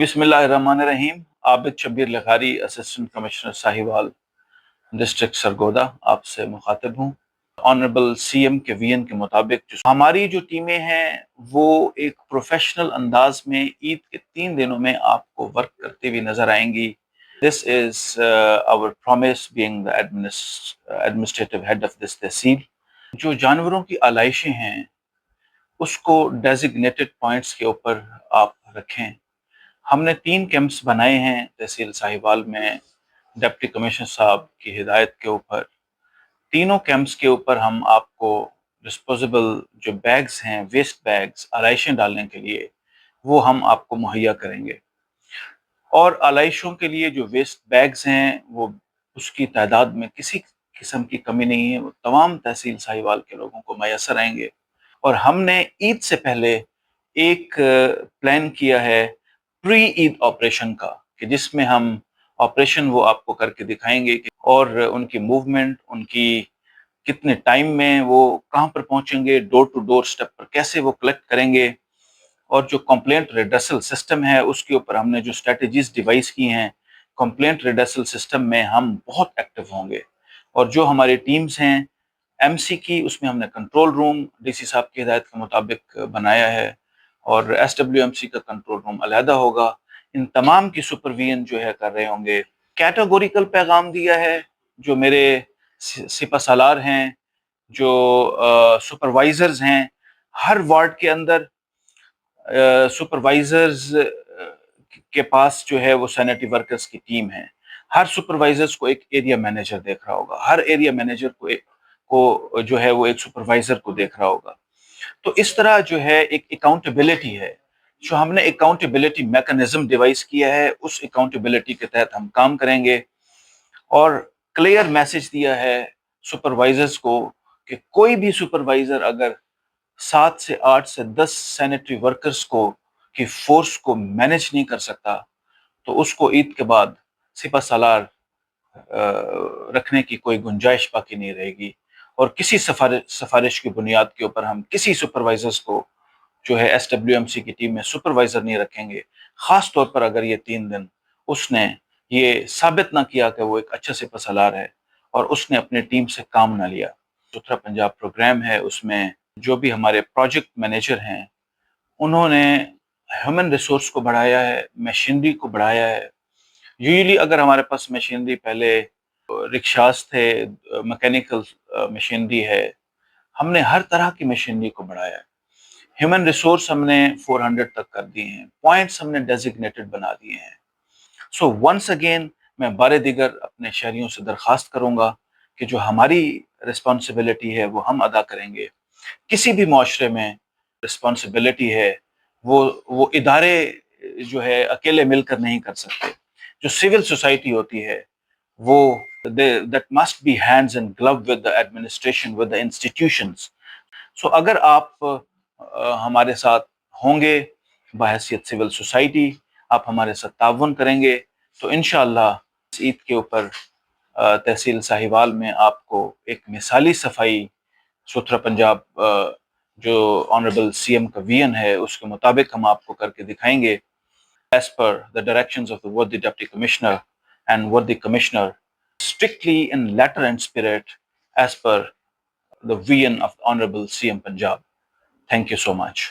बिस्मिल्लाहिर्रहमानिर्रहीम। Abid Shabbir Lakhari, assistant commissioner Sahiwal, district Sargodha, आपसे मुखातिब हूँ। ऑनरेबल सीएम के विजन के मुताबिक हमारी जो टीमें हैं वो एक प्रोफेशनल अंदाज में ईद के 3 दिनों में आपको वर्क करती हुई नजर आएंगी। This is our promise being the administrative head of this tehsil. जो जानवरों की आलाइशें हैं उसको डेजिग्नेटेड पॉइंट्स के ऊपर आप रखें। हमने 3 कैंप्स बनाए हैं तहसील साहिवाल में डिप्टी कमिश्नर साहब की हिदायत के ऊपर। तीनों कैंप्स के ऊपर हम आपको डिस्पोजेबल जो बैग्स हैं, वेस्ट बैग्स आलाइशें डालने के लिए, वो हम आपको मुहैया करेंगे। और आलाइशों के लिए जो वेस्ट बैग्स हैं वो उसकी तादाद में किसी किस्म की कमी नहीं है, वो तमाम तहसील साहिवाल के लोगों को मैसर आएंगे। और हमने ईद से पहले एक प्लान किया है प्री ईद ऑपरेशन का, कि जिसमें हम ऑपरेशन वो आपको करके दिखाएंगे कि और उनकी मूवमेंट, उनकी कितने टाइम में वो कहाँ पर पहुंचेंगे, डोर टू डोर स्टेप पर कैसे वो कलेक्ट करेंगे। और जो कंप्लेंट रिडर्सल सिस्टम है उसके ऊपर हमने जो स्ट्रेटजीज डिवाइस की हैं, कंप्लेंट रिडर्सल सिस्टम में हम बहुत एक्टिव होंगे। और जो हमारी टीम्स हैं एमसी की, उसमें हमने कंट्रोल रूम डीसी साहब की हिदायत के मुताबिक बनाया है, और एसडब्ल्यूएमसी का कंट्रोल रूम अलहदा होगा। इन तमाम की सुपरविजन जो है कर रहे होंगे। कैटेगोरिकल पैगाम दिया है जो मेरे सिपा सालार हैं, जो सुपरवाइजर्स हैं। हर वार्ड के अंदर सुपरवाइजर्स के पास जो है वो सैनिटरी वर्कर्स की टीम है। हर सुपरवाइजर्स को एक एरिया मैनेजर देख रहा होगा, हर एरिया मैनेजर को जो है वो एक सुपरवाइजर को देख रहा होगा। तो इस तरह जो है एक अकाउंटेबिलिटी है, जो हमने अकाउंटेबिलिटी मैकेनिज्म डिवाइस किया है, उस अकाउंटेबिलिटी के तहत हम काम करेंगे। और क्लियर मैसेज दिया है सुपरवाइजर्स को कि कोई भी सुपरवाइजर अगर 7 से 8 से 10 सैनिटरी वर्कर्स को की फोर्स को मैनेज नहीं कर सकता तो उसको ईद के बाद सिपा सालार रखने की कोई गुंजाइश बाकी नहीं रहेगी। और किसी सिफारिश की बुनियाद के ऊपर हम किसी सुपरवाइजर्स को जो है एसडब्ल्यूएमसी की टीम में सुपरवाइजर नहीं रखेंगे, खास तौर पर अगर ये 3 दिन उसने ये साबित ना किया कि वो एक अच्छा सिपा सालार है और उसने अपनी टीम से काम ना लिया। सुथरा पंजाब प्रोग्राम है, उसमें जो भी हमारे प्रोजेक्ट मैनेजर हैं उन्होंने ह्यूमन रिसोर्स को बढ़ाया है, मशीनरी को बढ़ाया है। यूजुअली अगर हमारे पास मशीनरी पहले रिक्शास थे, मैकेनिकल मशीनरी है, हमने हर तरह की मशीनरी को बढ़ाया है। ह्यूमन रिसोर्स हमने 400 तक कर दिए हैं, पॉइंट्स हमने डेजिग्नेटेड बना दिए हैं। सो वंस अगेन मैं बारे दिगर अपने शहरियों से दरख्वास्त करूंगा कि जो हमारी रिस्पॉन्सिबिलिटी है वो हम अदा करेंगे। किसी भी माशरे में रिस्पॉन्सिबिलिटी है वो इदारे जो है अकेले मिलकर नहीं कर सकते। जो सिविल सोसाइटी होती है वो that must be hands and glove with the administration, with the institutions. So अगर आप हमारे साथ होंगे बहैसियत सिविल सोसाइटी, आप हमारे साथ ताउन करेंगे तो इंशाअल्लाह इस ईद के ऊपर तहसील साहिवाल में आपको एक मिसाली सफाई सुथरा पंजाब जो ऑनरेबल सीएम का विजन है उसके मुताबिक हम आपको करके दिखाएंगे, एज पर the directions of the worthy deputy commissioner and worthy commissioner, strictly in letter and spirit as per the vision of Honorable CM Punjab. Thank you so much.